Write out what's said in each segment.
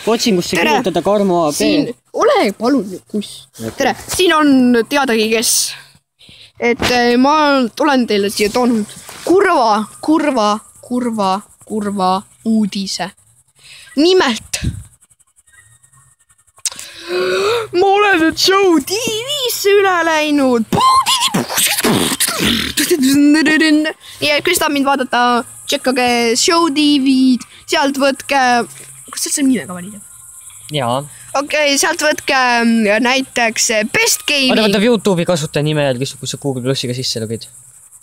otsingusse kirjutada Karmo AB. Ole, palun, kus. Tere, siin on teadagi, kes. Et ma olen teile siia toonud kurva uudise. Nimelt. Ma olen nüüd Show TV-sse üle läinud. Nii, et kui seda mind vaadata, tšekkage Show TV-d, sealt võtke... Kas sealt saab nimega valida? Jaa. Okei, sealt võtke näiteks Best Gaming. Vaata YouTube'i kasutaja nime järgi, kui sa Google Plussiga sisse logid.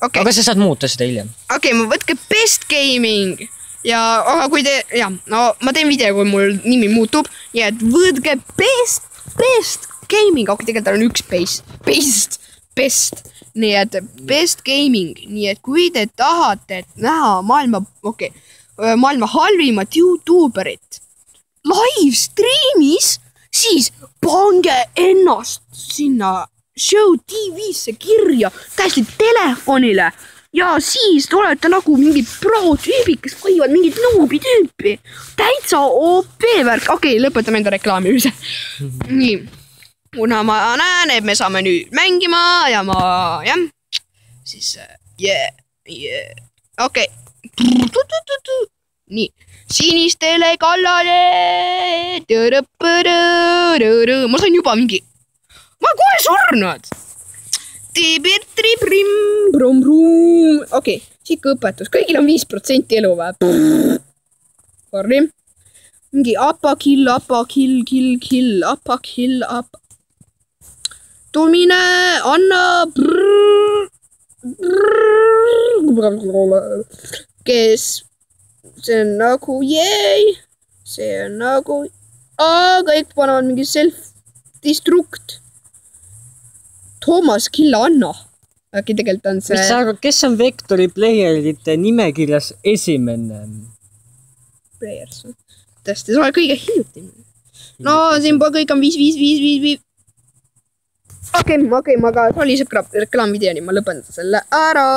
Aga sa saad muuta seda hiljem. Okei, ma võtke Best Gaming. Aga kui te... ma teen video, kui mul nimi muutub. Nii et võtke Best Gaming. Okei, tegelikult on üks Best. Nii et Best Gaming. Nii et kui te tahate näha maailma halvimat YouTuberit live streamis, siis pange ennast sinna Show TV-sse kirja täiesti telefonile ja siis te olete nagu mingid pro-tüübid, kes võivad mingid noobi tüüpi. Täitsa OP värk. Okei, lõpetame enda reklaamimise. Nii. Kuna ma näen, et me saame nüüd mängima ja siis okei. Nii. Sinistele kallale. Ma sain juba mingi. Ma olen kohe surnud. Okei, siik õpetus. Kõigil on 5% elu või? Korri. Mingi kill. Tomine, anna. Kes? See on nagu jäi. See on nagu. Kõik panevad mingi self-destruct. Toomas Killa Anna. Äkki tegelikult on see... Mis sa arvad, kes on Vektori playerite nimekirjas esimene? Players. Tõesti, see on kõige hiljuti. No, siin kõik on 5. Okei, aga see oli see reklaamvideo, nii ma lõpetan selle ära.